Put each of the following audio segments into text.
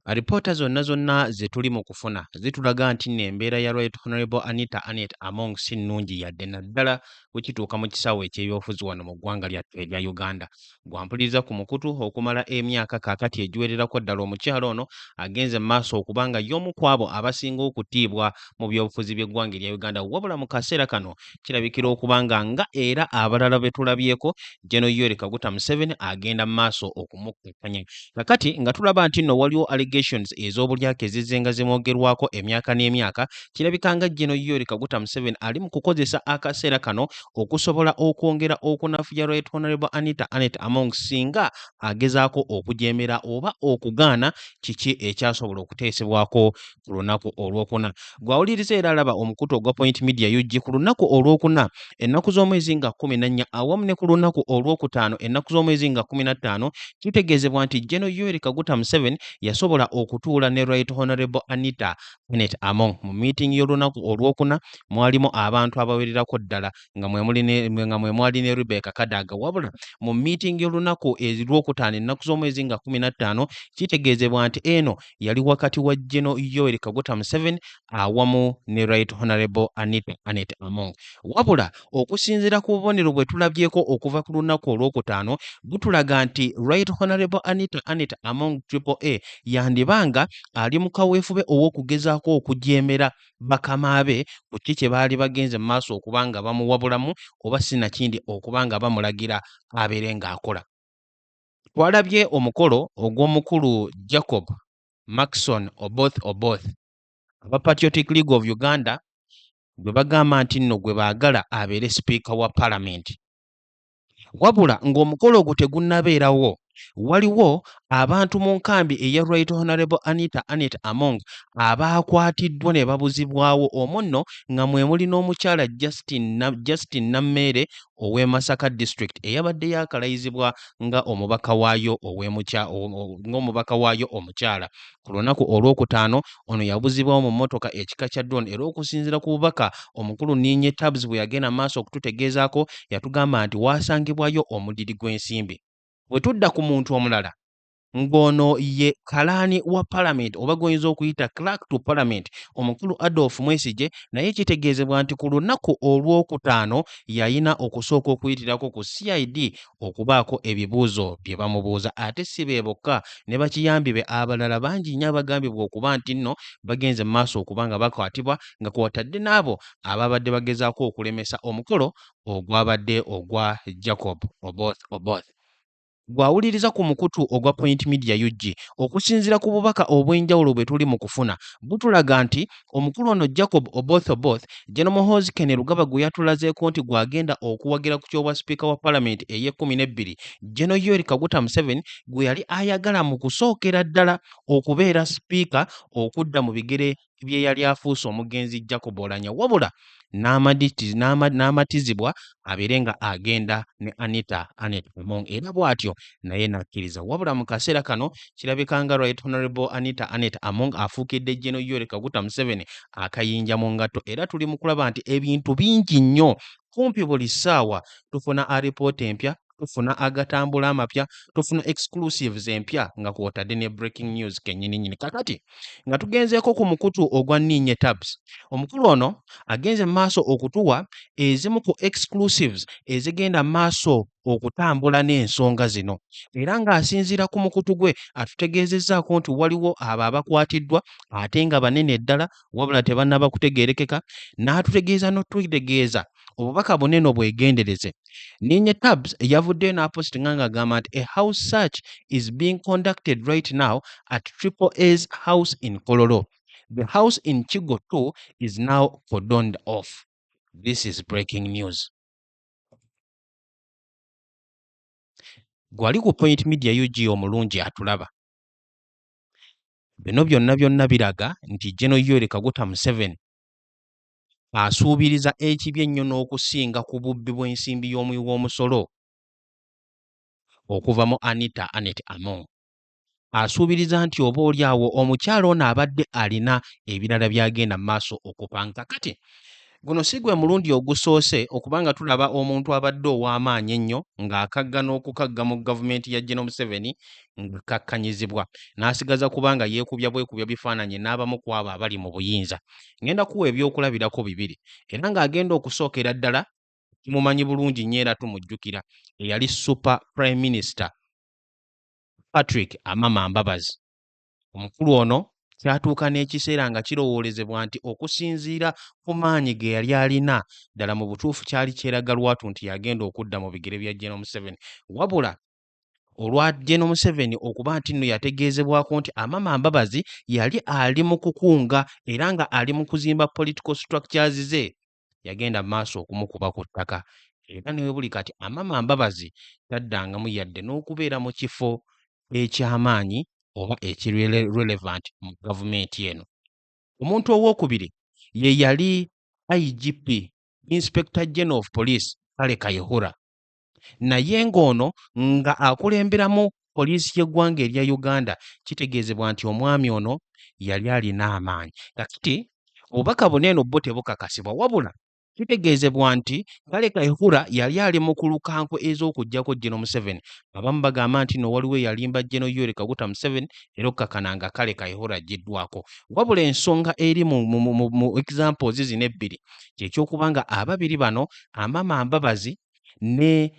Alipoota zonna ze tuli mu kufuna zitulaga nti nno embeera ya Right Honorable Anita Annett Among si nnungi yadde naddala bwe kituuka mu kisaawe eky'ebyobufuzi wano mu ggwanga lyattu erya Uganda. Bwampuliriza ku mukutu okumala emyaka kaakati egiwererako ddala omukyalo ono agenze mu maaso okuba nga y'omu ku abo abasinga okutiibwa mu byobufuzi by'eggwanga erya Uganda, wabula mu kaseera kano kirabikira okuba nga era abalala be tulabyeko General Yoweri Kaguta Museveni agenda mu maaso okumukkakanya. Kakati nga tulaba nti nno waliwo allegations ez'obulyake ezizzenga zimwogerwako emyaka n'emyaka, kirabika nga General Yoweri Kaguta Museveni ali mu kukozesa akaseera kano okusobola okwongera okunafuya Right Honorable Anita Annett Among singa agezaako okujeemera oba okugaana kiki ekyasobola okuteesebwako ku lunaku olwokuna. Gwawuliriza era alaba omukutu ogwa Point Media UG ku lunaku olwokuna ennaku z'omwezi nga 14 awamu ne ku lunaku olwokutaano ennaku z'omwezi nga 15 kitegeezebwa nti General Yoweri Kaguta Museveni yasobola okutuula ne Right Honorable Anita Annett Among mu meeting y'olunaku olwokuna mwalimu abantu abawererako ddala nga mwe mwali ne Rebecca Kadaga, wabula mu meeting y'olunaku olwokutaano ennaku z'omwezi nga 15 kitegeezebwa nti eno yali wakati wa General Yoweri Kaguta Museveni awamu ne Right Honorable Anita Annett Among. Wabula okusinziira ku bubonero bwe tulabyeko okuva ku lunaku olwokutaano butulaga nti Right Honorable Anita Annett Among Triple yandibanga ali mu kaweefube ow'okugezaako okujeemera bakama be ku kiki kye baali bagenze mu maaso okuba nga bamuwabulamu oba sinakindi okuba nga bamulagira abeere ng'akola. Twalabye omukolo ogw'omukulu Jacob Maxson Oboth aba Patriotic League of Uganda gwe bagamba nti nno gwe baagala abeere sipiika wa Parliament. Wabula ng'omukolo ogwo tegunnabeerawo, waliwo abantu mu nkambi eya Right Honorable Anita Annett Among abaakwatiddwa ne babuzibwawo omwo nno nga mwe muli n'omukyala Justin Nammere ow'e Masaka District eyabadde yakalayizibwa nga omubaka waayo omukyala. Ku lunaku olwokutaano ono yabuzibwawo mu mmotoka ekika kya drone era okusinziira ku bubaka omukulu Ninye Tabs bwe yagenda maaso okututegeezaako yatugamba nti waasangibwayo omudidi gw'ensimbi. Bwe tudda ku muntu omulala ng'ono ye kalaani wa Parliament oba goyinza okuyita clerk to Parliament omukulu Adolf Mwesigye, naye kitegeezebwa nti ku lunaku olwokutaano yayina okusooka okuyitirako ku CID okubaako ebibuuzo bye bamubuuza, ate si be bokka ne bakiyambi be abalala bangi nnyo abagambibwa okuba nti nno bagenze mu maaso okuba nga bakwatibwa nga kw'otadde n'abo ababadde bagezaako okulemesa omukolo ogwabadde ogwa Jacob Oboth. Gwawuliriza ku mukutu ogwa Point Media UG okusinziira ku bubaka obw'enjawulo bwe tuli mu kufuna butulaga nti omukulu ono Jacob Oboth General Muhoozi Kene Lugaba gwe yatulazeeko nti gwagenda okuwagira ku kyobwa sipiika wa Parliament ey'e12 General Yoweri Kaguta Museveni gwe yali ayagala mu kusookera ddala okubeera sipiika okudda mu bigere bye yali afuuse omugenzi Jacob Oulanyah, wabula n'amatizibwa abeere nga agenda ne Anita Annett Among era bw'atyo naye nakkiriza. Wabula mu kaseera kano kirabika nga Right Honorable Anita Annett Among afuukidde General Yoweri Kaguta Museveni akayinja mu ngatto era tuli mu kulaba nti ebintu bingi nnyo kumpi buli ssaawa tufuna alipoota empya, tufuna agatambula amapya, tufuna exclusives empya nga kw'otadde ne breaking news kennyini. Kakati nga tugenzeeko ku mukutu ogwa Ninye Tabs, omukulu ono agenze mu maaso okutuwa ezimu ku exclusives ezigenda mu maaso okutambula n'ensonga zino era ng'asinziira ku mukutu gwe atutegeezezzaako nti waliwo abo abakwatiddwa ate nga banene ddala wabula tebannaba kutegeerekeka, n'atutegeeza n'otutegeeza obubaka bunene obwegendereze. Ninye Tabs yavuddeyo n'apostinga ng'agamba nti a house search is being conducted right now at Triple A's house in Kololo. The house in Kigo 2 is now cordoned off. This is breaking news. Gwali ku Point Media UG omulungi atulaba. Bino byonna biraga nti General Yoweri Kaguta Museveni asuubiriza ekibi ennyo n'okusinga ku bubbi bw'ensimbi y'omuwi w'omusolo okuva mu Anita Annett Among. Asuubiriza nti oboolyawo omukyala ono abadde alina ebirala by'agenda mu maaso okupanga. Kati Guno si gwe mulundi ogusoose okubanga tulaba omuntu abadde ow'amaanyi ennyo ng'akagga n'okukagga mu gavumenti ya Gen. Museveni ng'akkakkanyizibwa n'asigaza kubanga yeekubya bwekubya bifaananyi n'abamu ku abo abali mu buyinza. Ngenda kuwa ebyokulabirako bibiri era ng'agenda okusookera ddala tumumanyi bulungi nnyo era tumujjukira eyali Super Prime Minister Patrick Amama Mbabazi. Omukulu ono kyatuuka n'ekiseera nga kirowoolezebwa nti okusinziira ku maanyi ge yali alina ddala mu butuufu kyali kyeraga lwatu nti yagenda okudda mu bigere bya Gen. Museveni. Wabula olwa Gen. Museveni okuba nti nno yategeezebwako nti Amama Mbabazi yali ali mu kukunga era nga ali mu kuzimba political structures ze, yagenda mu maaso okumukuba ku ttaka. Era ne buli kati Amama Mbabazi taddangamu yadde n'okubeera mu kifo eky'amaanyi oba ekirelevant mu gavumenti eno. Omuntu owookubiri ye yali IGP, Inspector General of Police, Kale Kayihura. Naye ng'ono nga akulemberamu poliisi y'eggwanga erya Uganda, kitegeezebwa nti omwami ono yali alina amaanyi. Kakati obubaka buno eno bwo tebukakasibwa, wabula kitegeezebwa nti Kale Kayihura yali ali mu kulukankwe ez'okuggyako Gen. Museveni. Abamu bagamba nti no waliwo eyalimba Gen. Yoweri Kaguta Museveni era okkakana nga Kale Kayihura aggiddwako. Wabula ensonga eri mu examples zino ebbiri kyekyokuba nga ababiri bano Amama Mbabazi ne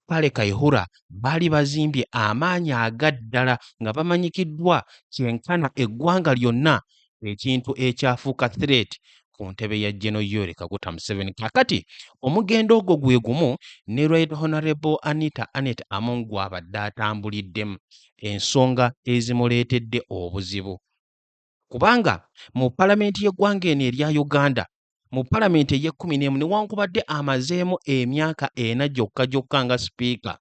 Kale Kayihura baali bazimbye amaanyi agaddala nga bamanyikiddwa kyenkana eggwanga lyonna ekintu ekyafuuka threat ku ntebe ya Gen. Yoweri Kaguta Museveni. Kakati omugendo ogwo gwe gumu ne Right Honorable Anita Anet Among gw'abadde atambuliddemu, ensonga ezimuleetedde obuzibu. Kubanga mu palamenti y'eggwanga eno erya Uganda, mu palamenti ey'e11 newankubadde amazeemu emyaka 4 gyokka nga sipiika,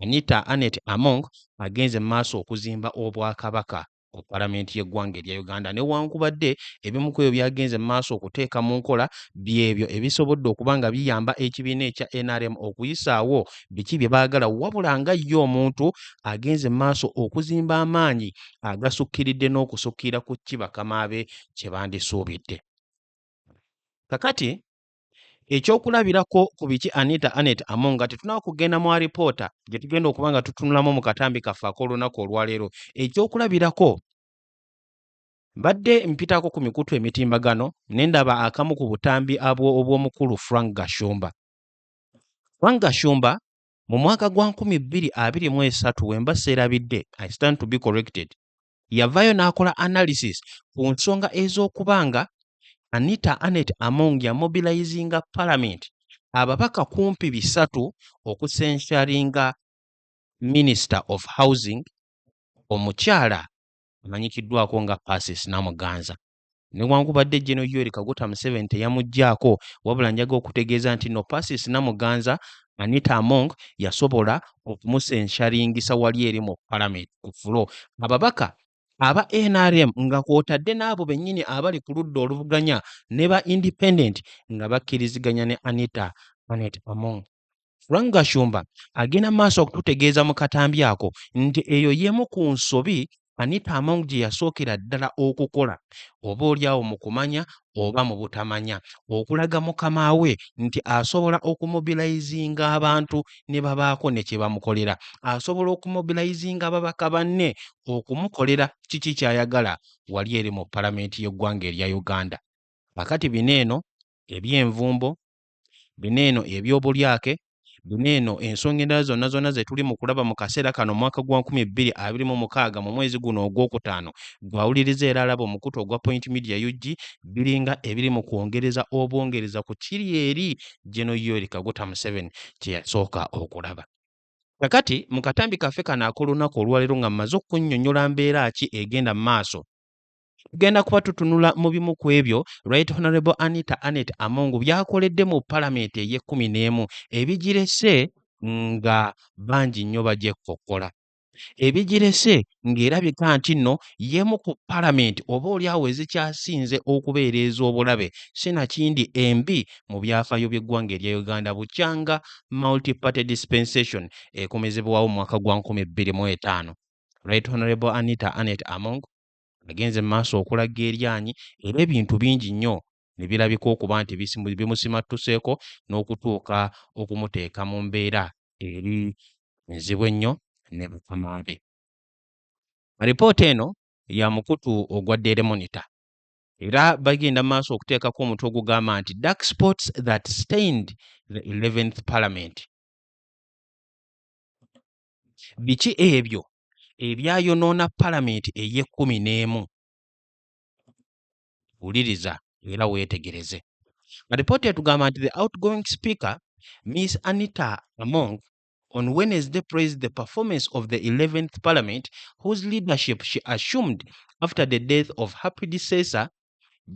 Anita Anet Among agenze mu maaso okuzimba obwakabaka ku palamenti y'eggwanga erya Uganda newankubadde ebimu ku ebyo byagenze mu maaso okuteeka mu nkola byebyo ebisobodde okuba nga biyamba ekibiina ekya NRM okuyisaawo biki bye baagala, wabula nga ye omuntu agenze mu maaso okuzimba amaanyi agasukkiridde n'okusukkira ku bakama be kye bandisuubidde. Kakati ekyokulabirako ku biki Anita Anet Among nga tetunaba kugenda mu alipoota gye tugenda okuba nga tutunulamu mu katambi kaffe ak'olunaku olwaleero. Ekyokulabirako mbadde mpitako ku mikutu emitimbagano ne ndaba akamu ku butambi obw'omukulu Frank Gashumba. Frank Gashumba mu mwaka gwa 2023 wemba seerabidde, I stand to be corrected, yavaayo n'akola analysis ku nsonga ez'okuba nga Anita Anet Among yamobilizinga Parliament ababaka kumpi 300 okusenshalinga Minister of Housing omukyala amanyikiddwako nga Persis Namuganza. Newankubadde Gen. Yoweri Kaguta Museveni teyamuggyako, wabula njaga okutegeeza nti no Persis Namuganza Anita Among yasobola okumusenshalingisa wali eri mu Parliament ku floor. Ababaka aba NRM nga kwotadde n'abo bennyini abali ku ludda oluvuganya ne ba independent nga bakkiriziganya ne Anita Anet Among. Frank Gashumba agenda maaso okututegeeza mu katambi ako nti eyo yemu ku nsobi Anita Among gye yasookera ddala okukola, oba oliawo mu kumanya oba mu butamanya, okulaga mukama we nti asobola okumobilizinga abantu ne babaako ne kye bamukolera, asobola okumobilizinga ababaka banne okumukolera kiki ky'ayagala wali eri mu palamenti y'eggwanga erya Uganda. Kakati bineeno ebyenvumbo, bineeno ebyobulyake, bineeno ensonga endala zonna ze tuli mu kulaba mu kaseera kano mwaka gwa 2026 mu mwezi guno ogwokutaano, gwawuliriza era alaba omukutu ogwa Point Media UG biringa ebiri mu kwongereza obwongereza ku kiri eri Gen. Yoweri Kaguta Museveni kye yasooka okulaba. Kakati mu katambi kaffe kano ak'olunaku olwaleero nga mmaze okunnyonnyola mbeera ki egenda mu maaso, tugenda kuba tutunula mu bimu ku ebyo Right Honorable Anita Anet Among byakoledde mu palamenti ey'e11 ebigirese nga bangi nnyo bagyekkokola, ebigirese ng'erabika nti nno yemu ku palamenti oba oliawo ezikyasinze okubeera ez'obulabe sinakindi embi mu byafaayo by'eggwanga erya Uganda bukyanga multi-party dispensation ekomezebwawo mu mwaka gwa 2005. Right Honorable Anita Anet Among agenze mu maaso okulaga eryanyi era ebintu bingi nnyo ne birabika okuba nti bimusimattuseeko n'okutuuka okumuteeka mu mbeera eri nzibu ennyo ne bakama be. Alipoota eno ya mukutu ogwa Daily Monitor era bagenda maaso okuteekako omutwe ogugamba nti dark spots that stained the 11th Parliament. Biki ebyo ebyayonoona Parliament ey'e11? Wuliriza era weetegereze. Alipoota etugamba nti the outgoing speaker Miss Anita Among on Wednesday praised the performance of the 11th Parliament, whose leadership she assumed after the death of her predecessor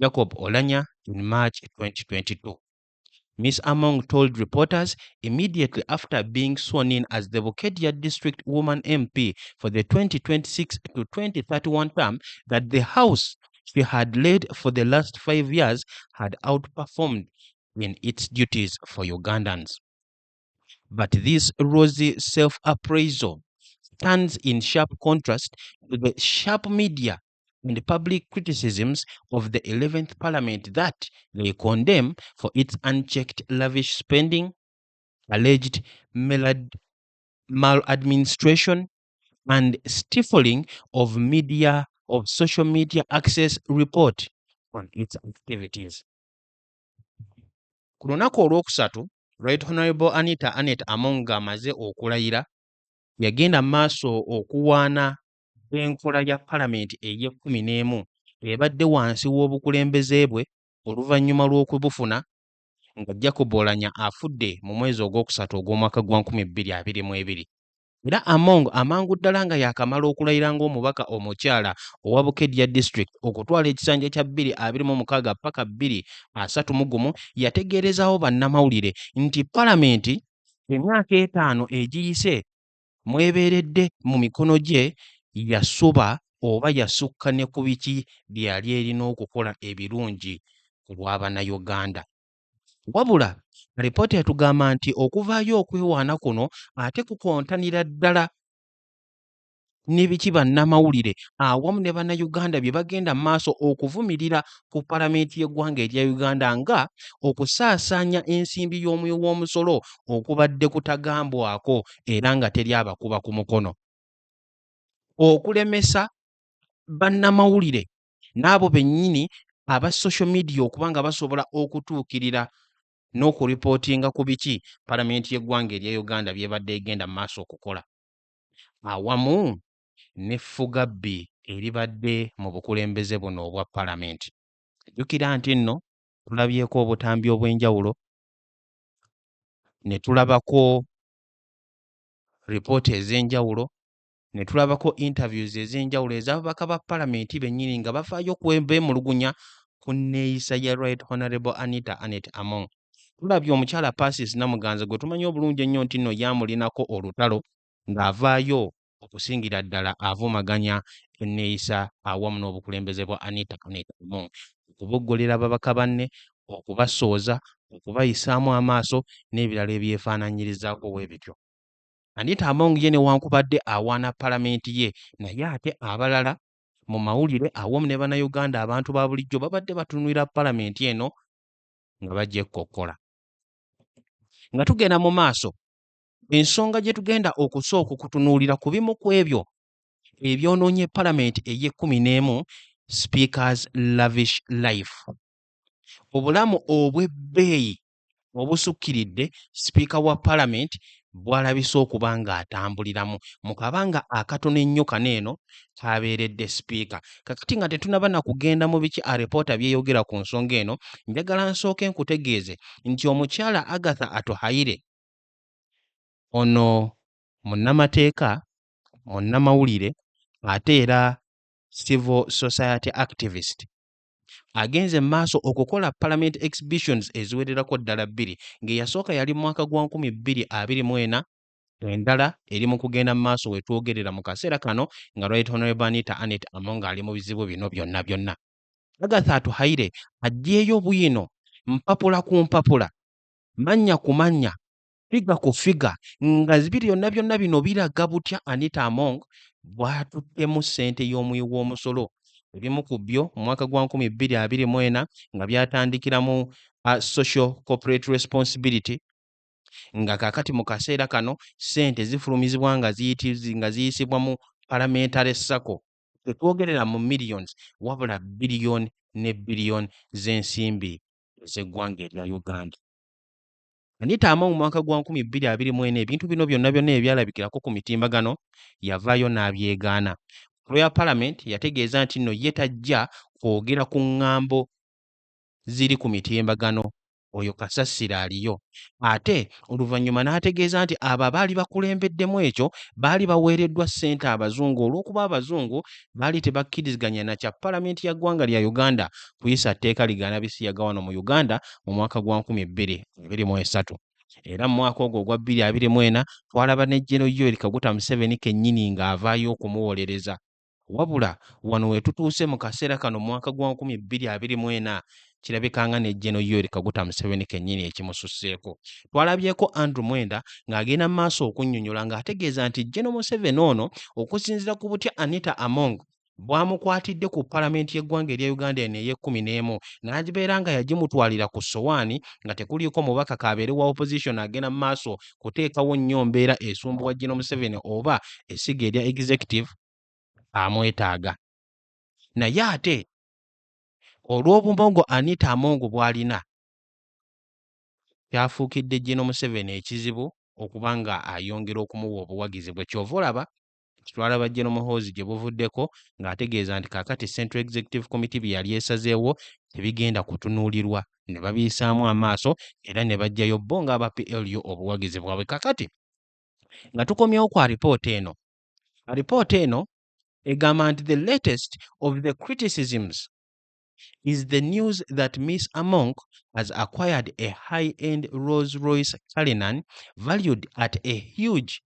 Jacob Oulanyah in March 2022. Ms. Among told reporters immediately after being sworn in as the Bukedya District Woman MP for the 2026 to 2031 term that the House she had led for the last 5 years had outperformed in its duties for Ugandans. But this rosy self-appraisal stands in sharp contrast to the sharp media and public criticisms of the 11th Parliament that they condemn for its unchecked lavish spending, alleged maladministration, and stifling of social media access report on its activities. Ku lunaku olwokusatu, Right Honorable Anita Anet Among amaze okulayira, yagenda maaso okuwaana enkola ya Parliament ey'e11 ebadde wansi w'obukulembeze bwe oluvannyuma lw'okubufuna nga Jacob Oulanyah afudde mu mwezi ogwokusatu ogw'omwaka gwa 2022. Era Among amangu ddala nga yakamala okulayira ng'omubaka omukyala owa Bukedya District okutwala ekisanja kya 2026 paka 2031, yategeerezaawo bannamawulire nti Parliament emyaka 5 egiyise mwebeeredde mu mikono gye yasuba oba yasukka ne ku biki byali erina okukola ebirungi ku lw'Abannayuganda. Wabula alipoota etugamba nti okuvaayo okwewaana kuno ate kukontanira ddala ne biki bannamawulire awamu ne Bannayuganda bye bagenda maaso okuvumirira ku Parliament y'eggwanga erya Uganda nga okusaasaanya ensimbi y'omwoyo w'omusolo okubadde kutagambwako era nga teri abakuba ku mukono, okulemesa bannamawulire n'abo bennyini aba social media okuba nga basobola okutuukirira n'okuripootinga ku biki Parliament y'eggwanga erya Uganda byebadde egenda mu maaso okukola, awamu n'effugabbi eribadde mu bukulembeze buno obwa Parliament. Jjukira nti nno tulabyeko obutambi obw'enjawulo, ne tulabako ripoota ez'enjawulo, ne tulabako interviews ez'enjawulo ez'ababaka ba Parliament bennyini nga bafaayo beemulugunya ku nneeyisa ya Right Honorable Anita Anet Among. Tulabye omukyala Persis Namuganza gwe tumanyi obulungi ennyo nti nno yamulinako olutalo ng'avaayo okusingira ddala avumaganya enneeyisa awamu n'obukulembeze bwa Anita Anet Among, okuboggolera ababaka banne, okubasooza, okubayisaamu amaaso n'ebirala ebyefaananyirizaako bwebityo. Anita Among ye newankubadde awaana Parliament ye, naye ate abalala mu mawulire awamu ne Bannayuganda abantu ba bulijjo babadde batunuulira Parliament eno nga bajja ekkokkola. Nga tugenda mu maaso, ensonga gye tugenda okusooka okutunuulira ku bimu ku ebyo ebyonoonye Parliament ey'e11, Speaker's lavish life. Obulamu obw'ebbeeyi obusukkiridde Speaker wa Parliament bw'alabise okuba ng'atambuliramu mu kabanga akatono ennyo kaneeno k'abeeredde Speaker. Kakati nga tetunaba na kugenda mu biki alipoota byeyogera ku nsonga eno, njagala nsooke nkutegeeze nti omukyala Agatha Atuhaire ono munnamateeka, munnamawulire ate era civil society activist, agenze maaso okukola Parliament exhibitions eziwererako ddala 2, ng'eyasooka yali mu mwaka gwa 2024, endala eri mu kugenda maaso we twogerera mu kaseera kano nga Right Honorable Anita Anet Among ali mu bizibu bino byonna byonna. Agatha Atuhaire aggyeeyo bwino mpapula ku mpapula, mannya ku mannya, figa ku figa, nga byonna byonna bino biraga butya Anita Among bw'atuttemu ssente y'omwoyo w'omusolo ebimu ku byo mu mwaka gwa 2024 nga byatandikira mu social corporate responsibility nga kakati mu kaseera kano ssente zifulumizibwa nga ziyisibwa mu parliamentary circle tetwogerera mu millions wabula biliyoni ne biliyoni z'ensimbi ez'eggwanga erya Uganda. Anita Among mu mwaka gwa 2024 ebintu bino byonna ebyalabikirako ku mitimbagano yavaayo n'abyegaana. Royal Parliament yategeeza nti nno ye tajja kwogera ku ŋŋambo ziri ku mitimbagano oyo kasasiro aliyo. Ate oluvannyuma n'ategeeza nti abo abaali bakulembeddemu ekyo baali baweereddwa ssente abazungu olw'okuba abazungu baali tebakkiriziganya na kya Paalamenti ya ggwanga lya Uganda kuyisa tteeka ligaana bisiyaga wano mu Uganda mu mwaka gwa 2023. Era mu mwaka ogwo ogwa 2024 twalaba ne Gen. Yoweri Kaguta Museveni kennyini ng'avaayo okumuwolereza. Wabula wano we tutuuse mu kaseera kano mu mwaka gwa 2024 kirabika nga ne Gen. Yoweri Kaguta Museveni kennyini ekimususseeko. Twalabyeko Andrew Mwenda ng'agenda mu maaso okunnyonnyola ng'ategeeza nti Gen. Museveni ono okusinziira ku butya Anita Among bwamukwatidde ku Paalamenti y'eggwanga erya Uganda eno ey'e11 n'agibeera nga yagimutwalira ku ssowaani nga tekuliiko mubaka kabeere wa opposition agenda mu maaso kuteekawo nnyo mbeera esumbuwa Gen. Museveni oba essiga erya executive amwetaaga. Naye ate olw'obumongo Anita Among bw'alina kyafuukidde Gen. Museveni ekizibu okuba nga ayongera okumuwa obuwagizi bwe. Kyova olaba twalaba Gen. Muhoozi gye buvuddeko ng'ategeeza nti kaakati Central Executive Committee bye yali esazeewo tebigenda kutunuulirwa, ne babiyisaamu amaaso era ne baggyayo bo ng'aba PLU obuwagizi bwabwe. Kaakati nga tukomyewo kwa alipoota eno egamba nti the latest of the criticisms is the news that Miss Among has acquired a high-end Rolls-Royce Cullinan valued at a huge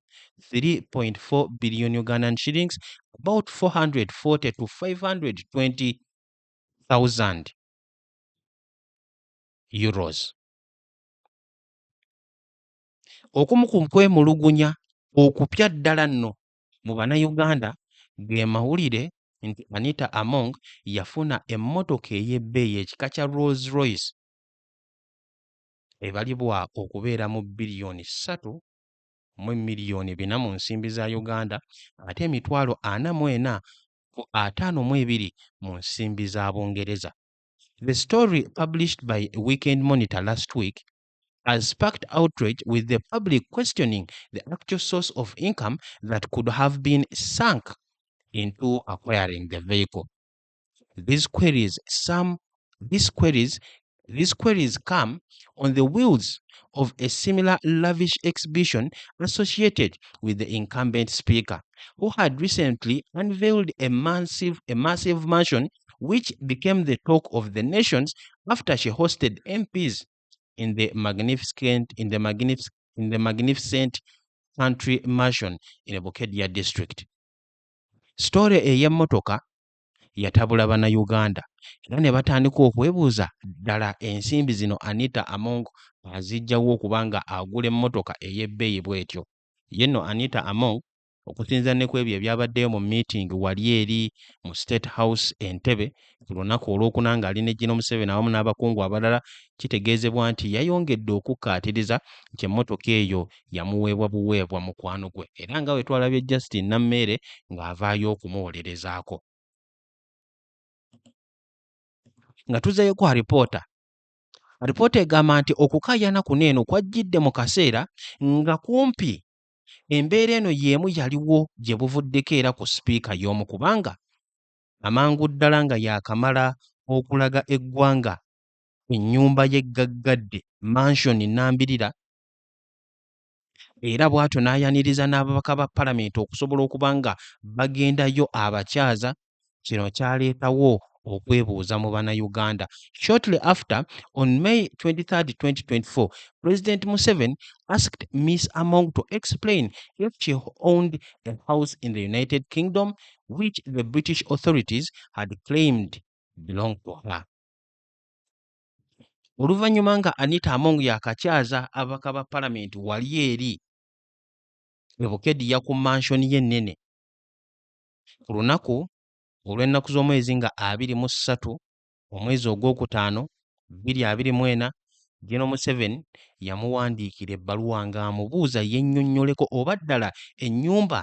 3.4 billion Ugandan shillings, about 440 to 520,000 euros. Okumu ku kwemulugunya okupya ddala nno mu bannayuganda ge mawulire nti Anita Among yafuna emmotoka ey'ebbeeyi ekika kya Rolls Royce ebalibwa okubeera mu biliyoni 3 mu miliyoni 4 mu nsimbi za Uganda ate emitwalo 44.52 mu nsimbi za Bungereza. The story published by Weekend Monitor last week has sparked outrage with the public questioning the actual source of income that could have been sunk into acquiring the vehicle. These queries come on the wheels of a similar lavish exhibition associated with the incumbent speaker, who had recently unveiled a massive mansion which became the talk of the nations after she hosted MPs in the magnificent country mansion in Bukedya district. Story ey'emmotoka yatabula bannayuganda era ne batandika okwebuuza ddala ensimbi zino Anita Among azijjawo okuba nga agula emmotoka ey'ebbeeyi bw'etyo. Ye nno Anita Among okusinziira ne ku ebyo ebyabaddeyo mu meeting wali eri mu State House Entebbe ku lunaku olwokuna ng'ali ne Gen. Museveni awamu n'abakungu abalala, kitegeezebwa nti yayongedde okukkaatiriza nti emmotoka eyo yamuweebwa buweebwa mukwano gwe era nga we twalabye Justin Nammeere ng'avaayo okumuwolerezaako. Nga tuzeeyo kwa alipoota egamba nti okukaayana kuno eno kwajjidde mu kaseera nga kumpi embeera eno y'emu yaliwo gye buvuddeko era ku sipiika y'omu kubanga amangu ddala nga yaakamala okulaga eggwanga ennyumba y'eggaggadde mansion Nambirira, era bw'atyo n'ayaniriza n'ababaka ba Paalamenti okusobola okuba nga bagendayo abakyaza. Kino kyaleetawo okwebuuza mu bannayuganda. Shortly after, on May 23, 2024, President Museveni asked Miss Among to explain if she owned a house in the United Kingdom which the British authorities had claimed belonged to her. Oluvannyuma nga Anita Among yakakyaza ababaka ba Paalamenti wali eri e Bukedya ku mansion ye ennene ku lunaku olw'ennaku z'omwezi nga 23 omwezi ogwokutaano 2024 General Museveni yamuwandiikira ebbaluwa ng'amubuuza yennyonnyoleko oba ddala ennyumba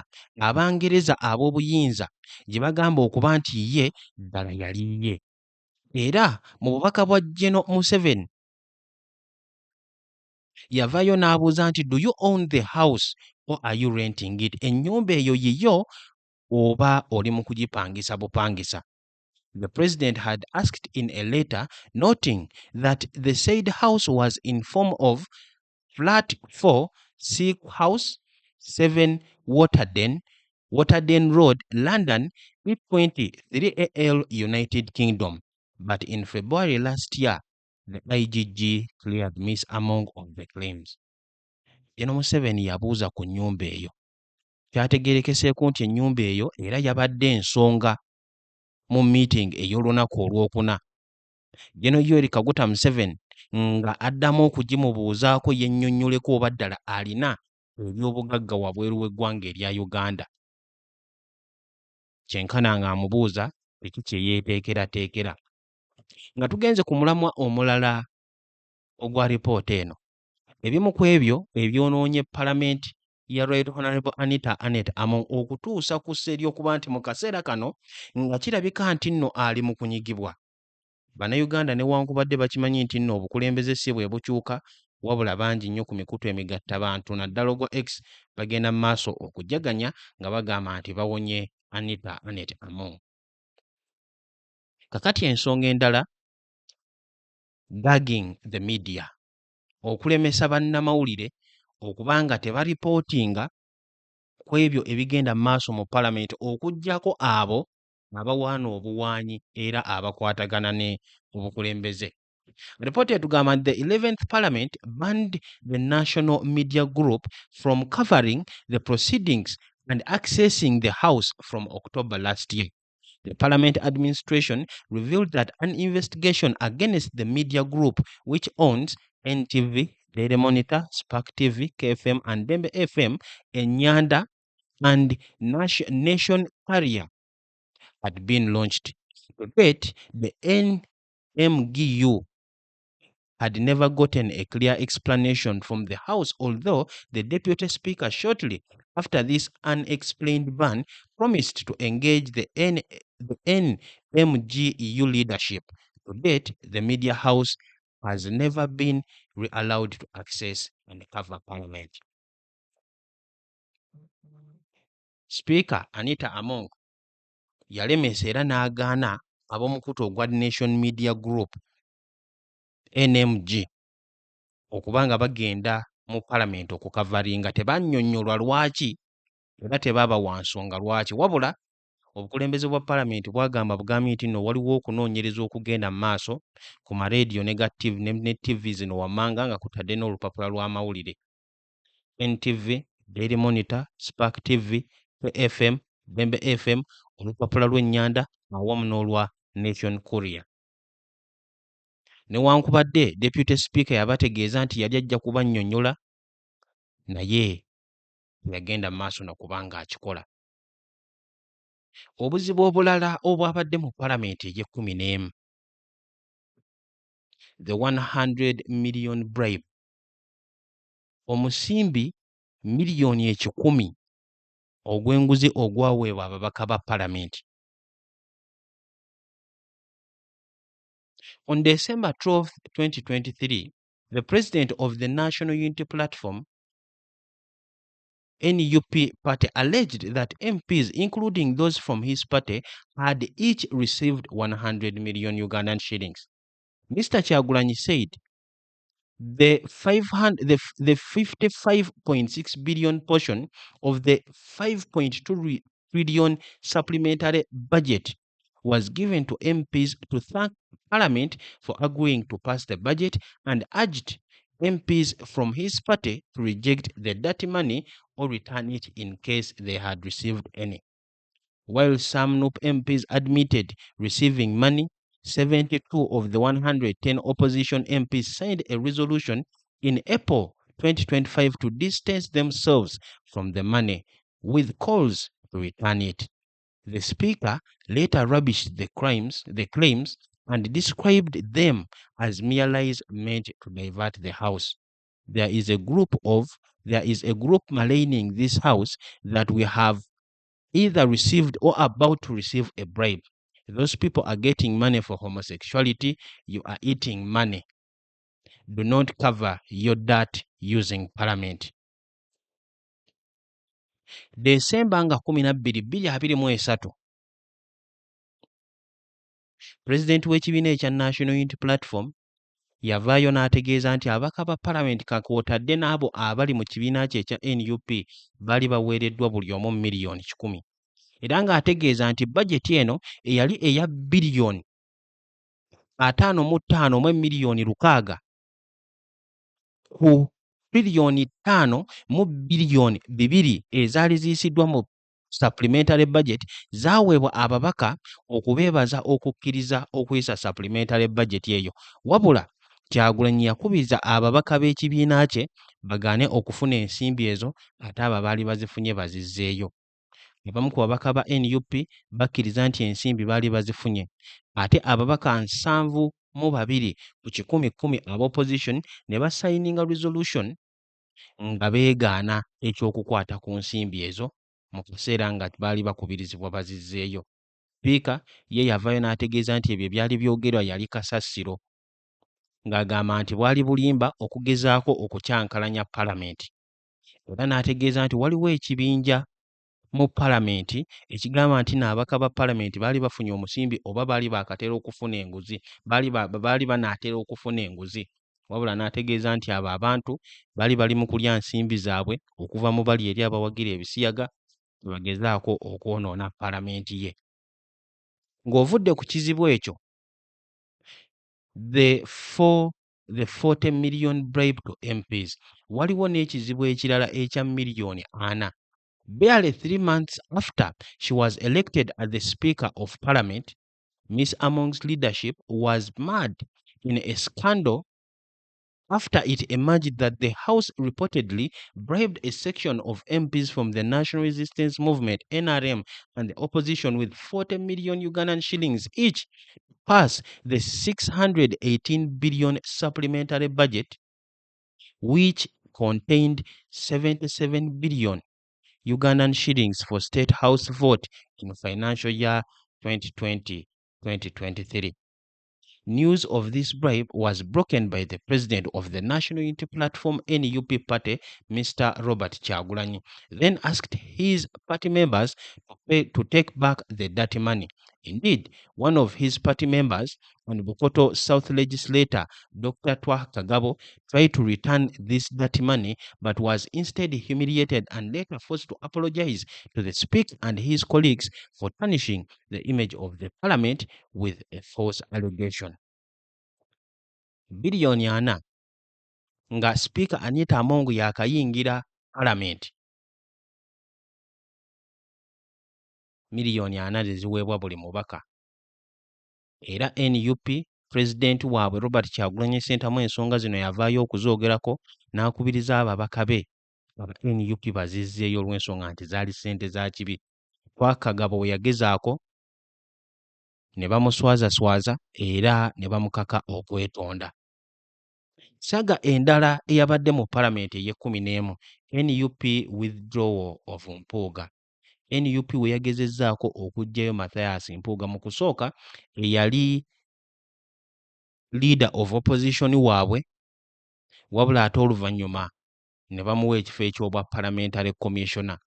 Abangereza ab'obuyinza gye bagamba okuba nti ye ddala yali ye. Era mu bubaka bwa General Museveni yavaayo n'abuuza nti do you own the house or are you renting it? Ennyumba eyo yiyo oba oli mu kugipangisa bupangisa. The president had asked in a letter noting that the said house was in form of Flat 4, Silk House, 7 Waterden Road, London, E20 3AL, United Kingdom. But in February last year, the IGG cleared miss among of the claims. General Museveni yabuuza ku nnyumba eyo. Kyategeerekeseeko nti ennyumba eyo era yabadde ensonga mu meeting ey'olunaku olwokuna. General Yoweri Kaguta Museveni nga addamu okugimubuuzaako yennyonnyoleko oba ddala alina ebyobugagga wabweru w'eggwanga erya Uganda. Kyenkana ng'amubuuza biki kye yeeteekerateekera. Nga tugenze ku mulamwa omulala ogwa ripoota eno, ebimu ku ebyo ebyonoonye Palamenti ya Right Honorable Anita Anet Among okutuusa ku sse ery'okuba nti mu kaseera kano nga kirabika nti nno ali mu kunyigibwa. Bannayuganda newankubadde bakimanyi nti nno obukulembeze si bwe bukyuka, wabula bangi nnyo ku mikutu emigattabantu naddala ogwa X bagenda mu maaso okujjaganya nga bagamba nti bawonye Anita Anet Among. Kakati ensonga endala, gagging the media, okulemesa bannamawulire okuba nga tebaripootinga ku ebyo ebigenda mu maaso mu Palamenti okuggyako abo abawaana obuwaanyi era abakwatagana ne obukulembeze. Report etugamba the 11th Parliament banned the National Media Group from covering the proceedings and accessing the House from October last year. The Parliament administration revealed that an investigation against the media group, which owns NTV, Daily Monitor, Spark TV, KFM, and Dembe FM, Enyanda, and Nation Carrier, had been launched. To date, the NMGU had never gotten a clear explanation from the House, although the Deputy Speaker shortly after this unexplained ban promised to engage the NMGU leadership. To date, the Media House has never been allowed to access and cover Parliament. Speaker Anita Among yalemesa era n'agaana ab'omukutu ogwa Nation Media Group NMG okuba nga bagenda mu Parliament okukavaringa. Tebannyonnyolwa lwaki era tebaaba wa nsonga lwaki, wabula obukulembeze bwa Parliament bwagamba bugambi nti nno waliwo okunoonyereza okugenda mu maaso ku maradio ne TV zino wammanga nga kutadde n'olupapula lw'amawulire NTV, Daily Monitor, Spark TV, FM, Dembe FM, olupapula lw'Ennyanda awamu n'olwa Nation Courier. Newankubadde Deputy Speaker yabategeeza nti yali ajja kubannyonnyola, naye yagenda mu maaso nakubanga akikola. Obuzibu obulala obwabadde mu Palamenti ey'e11, the 100 million bribe, omusimbi miliyoni 10 ogw'enguzi ogwaweebwa ababaka ba Palamenti. On December 12, 2023, the president of the National Unity Platform, NUP party, alleged that MPs, including those from his party, had each received 100 million Ugandan shillings. Mr. Kyagulanyi said the 55.6 billion portion of the 5.2 trillion supplementary budget was given to MPs to thank Parliament for agreeing to pass the budget, and urged MPs from his party to reject the dirty money or return it in case they had received any. While some NUP MPs admitted receiving money, 72 of the 110 opposition MPs signed a resolution in April 2025 to distance themselves from the money, with calls to return it. The Speaker later rubbished the claims and described them as mere lies meant to divert the House. There is a group maligning this House that we have either received or about to receive a bribe. Those people are getting money for homosexuality. You are eating money. Do not cover your dirt using parliament. December nga 12, 2023, Pulezidenti w'ekibiina ekya National Unity Platform yavaayo n'ategeeza nti ababaka ba palamenti kakwotadde n'abo abali mu kibiina kye ekya NUP baali baweereddwa buli omu miliyoni 1,000. Era ng'ategeeza nti bajeti eno eyali eya biliyoni 55 mu miliyoni 600 ku biliyoni 5 mu biliyoni 2 ezaali ziyisiddwa mu supplementary budget zaaweebwa ababaka okubeebaza okukkiriza okuyisa supplementary budget eyo. Wabula Kyagulanyi yakubiriza ababaka b'ekibiina kye bagaane okufuna ensimbi ezo ate abo baali bazifunye bazizzeeyo. Abamu ku babaka ba NUP bakkiriza nti ensimbi baali bazifunye ate ababaka 72 ku 1,000 ab'opposition ne basayininga resolution nga beegaana ekyokukwata ku nsimbi ezo mu kaseera nga baali bakubirizibwa bazizzeeyo. Sipiika ye yavaayo n'ategeeza nti ebyo byali byogerwa yali kasasiro, ng'agamba nti bwali bulimba okugezaako okukyankalanya palamenti. Era n'ategeeza nti waliwo ekibinja mu palamenti ekigamba nti n'ababaka ba palamenti baali bafunye omusimbi oba baali baakatera okufuna enguzi, baali banaatera okufuna enguzi. Wabula n'ategeeza nti abo abantu bali mu kulya nsimbi zaabwe okuva mu bali eri abawagira ebisiyaga bagezaako okwonoona palamenti ye. Ng'ovudde ku kizibu ekyo, the 40 million bribe to MPs, waliwo n'ekizibu ekirala ekya miliyoni 4. Barely 3 months after she was elected as the Speaker of Parliament, Ms. Among's leadership was mad in a scandal after it emerged that the House reportedly bribed a section of MPs from the National Resistance Movement (NRM) and the opposition with 40 million Ugandan shillings each to pass the 618 billion supplementary budget, which contained 77 billion Ugandan shillings for State House vote in financial year 2020-2023. News of this bribe was broken by the president of the National Unity Platform NUP party, Mr. Robert Kyagulanyi, then asked his party members to take back the dirty money. Indeed, one of his party members and Bukoto South legislator, Dr. Twa Kagabo, tried to return this dirty money but was instead humiliated and later forced to apologize to the Speaker and his colleagues for tarnishing the image of the Parliament with a false allegation. Biliyoni 4 nga Speaker Anita Among yakayingira Parliament. Miliyoni 4 ziweebwa buli mubaka. Era NUP President waabwe Robert Kyagulanyi Ssentamu ensonga zino yavaayo okuzoogerako n'akubiriza ababaka be aba NUP bazizzeeyo olw'ensonga nti zaali ssente za kibi. Twakagabo we yagezaako ne bamuswazaswaza era ne bamukaka okwetonda. Saga endala eyabadde mu Parliament ey'e11, NUP withdrawal of Mpuuga. NUP we yagezezzaako okuggyayo Mathias Mpuuga mu kusooka eyali leader of opposition waabwe, wabula ate oluvannyuma ne bamuwa ekifo eky'obwa parliamentary commissioner.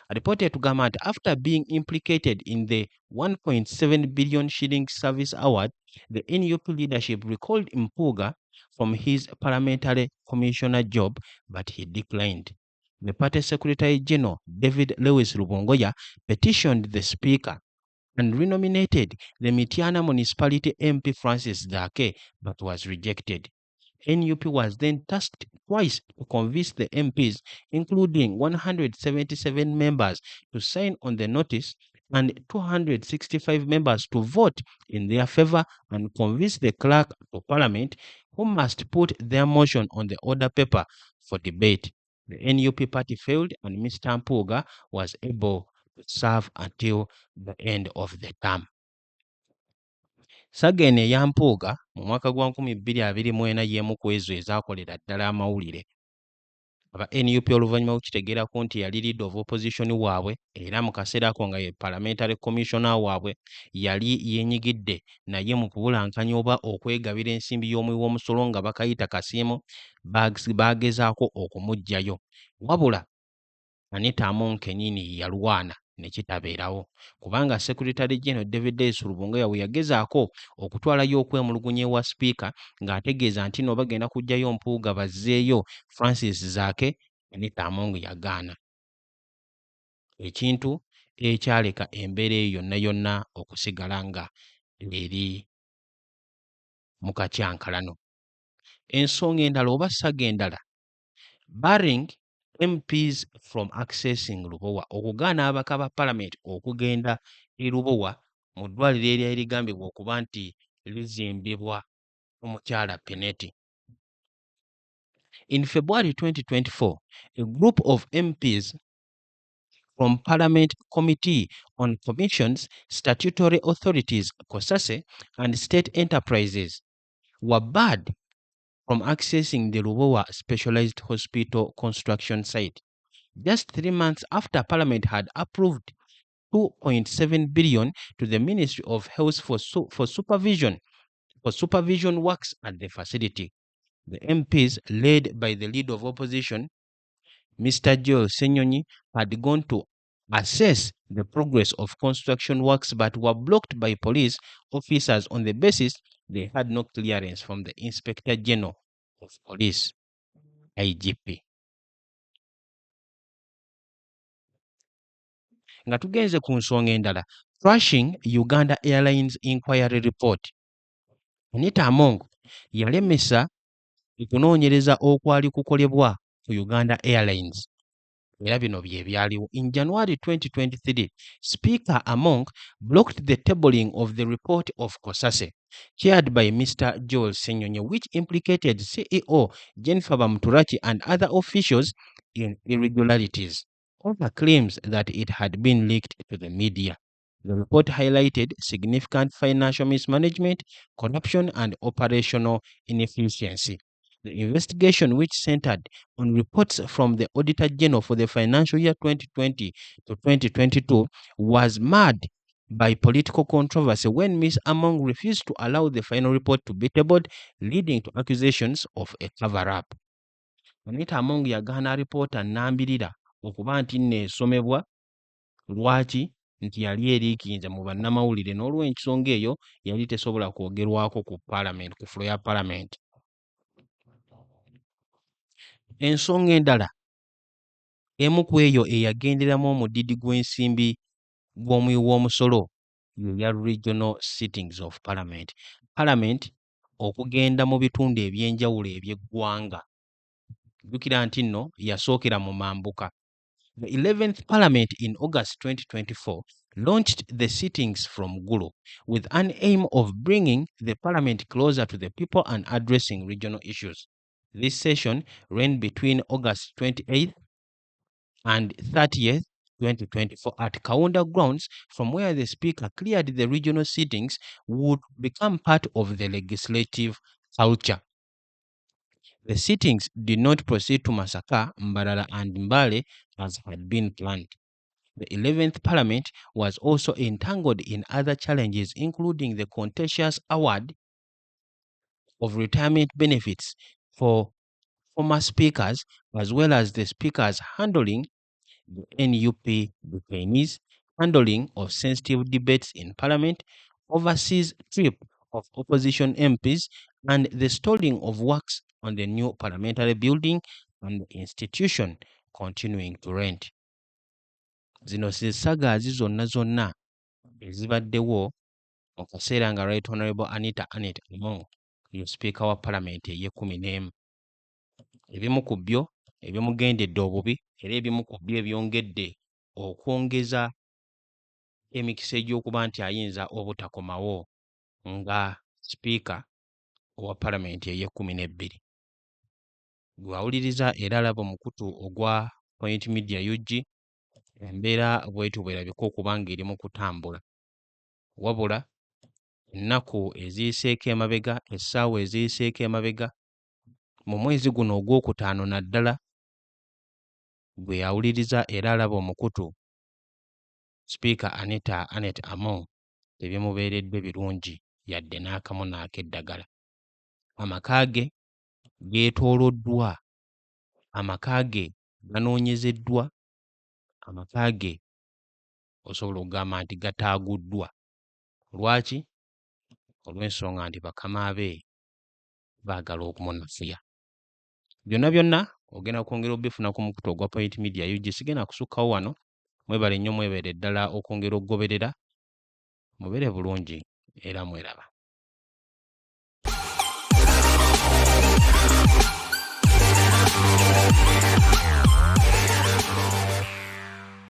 Report etugamba nti after being implicated in the 1.7 billion shilling service award, the NUP leadership recalled Mpuuga from his parliamentary commissioner job, but he declined. The party secretary general, David Lewis Rubongoya, petitioned the speaker and renominated the Mityana municipality MP Francis Dake, but was rejected. NUP was then tasked twice to convince the MPs, including 177 members, to sign on the notice and 265 members to vote in their favor and convince the clerk of Parliament, who must put their motion on the order paper for debate. The NUP party failed and Mr. Mpuuga was able to serve until the end of the term. Ssaggeeno eya Mpuuga mu mwaka gwa 2024 y'emu ku ezo ezaakolera ddala amawulire. Aba NUP oluvannyuma lw'okukitegeerako nti yali leader of opposition waabwe era mu kaseera ako nga ye parliamentary commissioner waabwe yali yeenyigidde naye mu kubulankanya oba okwegabira ensimbi y'omuwi w'omusolo nga bakayita kasiimo baagezaako okumuggyayo. Wabula Anita Among kennyini yalwana ne kitabeerawo kubanga Secretary General David Sulubunga bwe yagezaako okutwalayo okwemulugunya ewa sipiika ng'ategeeza nti no bagenda kuggyayo Mpuuga bazzeeyo Francis Zaake, Anita Among yagaana. Ekintu ekyaleka embeera eyo yonna yonna okusigala nga eri mu katyankalano. Ensonga endala oba ssaga endala, barring MPs from accessing Lubowa, okugaana ababaka ba Parliament okugenda e Lubowa mu ddwaliro eryali ligambibwa okuba nti lizimbibwa omukyala Peneti. In February 2024, a group of MPs from Parliament Committee on Commissions, Statutory Authorities, COSASE, and State Enterprises were barred from accessing the Lubowa Specialized Hospital construction site. Just 3 months after Parliament had approved 2.7 billion to the Ministry of Health for supervision works at the facility. The MPs, led by the leader of opposition, Mr. Joel Ssenyonyi, had gone to assess the progress of construction works but were blocked by police officers on the basis they had no clearance from the Inspector General of Police, IGP. Nga tugenze ku nsonga endala, trashing Uganda Airlines Inquiry Report. Anita Among yalemesa okunoonyereza okwali kukolebwa ku Uganda Airlines. Era bino bye byaliwo. In January 2023, Speaker Among blocked the tabling of the report of COSASE, chaired by Mr. Joel Ssenyonyi, which implicated CEO Jennifer Bamuturachi and other officials in irregularities, over claims that it had been leaked to the media. The report highlighted significant financial mismanagement, corruption, and operational inefficiency. The investigation, which centered on reports from the Auditor General for the financial year 2020 to 2022, was marred by political controversy when Ms. Among refused to allow the final report to be tabled, leading to accusations of a cover-up. Anita Among yagaana alipoota nnambirira okuba nti nneesomebwa lwaki nti yali eriikinze mu bannamawulire n'olw'ensonga eyo yali tesobola kwogerwako ku Parliament, ku floor ya Parliament. Ensonga endala emu ku eyo eyagenderamu omudidi gw'ensimbi gw'omuwi w'omusolo ye ya regional sittings of Parliament. Parliament okugenda mu bitundu eby'enjawulo eby'eggwanga. Jjukira nti nno yasookera mu mambuka. The 11th Parliament in August 2024 launched the sittings from Gulu with an aim of bringing the Parliament closer to the people and addressing regional issues. This session ran between August 28th and 30th, 2024 at Kaunda Grounds, from where the Speaker cleared the regional sittings would become part of the legislative culture. The sittings did not proceed to Masaka, Mbarara, and Mbale as had been planned. The 11th Parliament was also entangled in other challenges, including the contentious award of retirement benefits for former speakers, as well as the speakers handling the NUP detainees, handling of sensitive debates in Parliament, overseas trip of opposition MPs, and the stalling of works on the new parliamentary building and the institution continuing to rent. Zino zissagaazi zonna ezibaddewo mu kaseera nga Right Honorable Anita Among ye Speaker wa Parliament ey'e11. Ebimu ku byo ebimugendedde obubi era ebimu ku byo ebyongedde okwongeza emikisa egy'okuba nti ayinza obutakomawo nga Speaker owa Parliament ey'e12. Gwawuliriza era alaba omukutu ogwa Point Media UG embeera bwetyo bwerabika okuba ng'eri mu kutambula. Wabula ennaku eziyiseeko emabega, essaawa eziyiseeko emabega, mu mwezi guno ogwokutaano naddala gwe yawuliriza era alaba omukutu Sipiika Anita Anet Among tebimubeeredde birungi yadde n'akamu n'ak'eddagala. Amaka ge geetooloddwa, amaka ge ganoonyezeddwa, amaka ge osobola okugamba nti gataaguddwa. Lwaki? Olw'ensonga nti bakama be baagala okumunafuya. Byonna byonna ogenda kwongera obbifuna ku mukutu ogwa Point Media UG. Sigenda kusukkawo wano. Mwebale nnyo, mwebere ddala okwongera okugoberera. Mubeere bulungi era mweraba.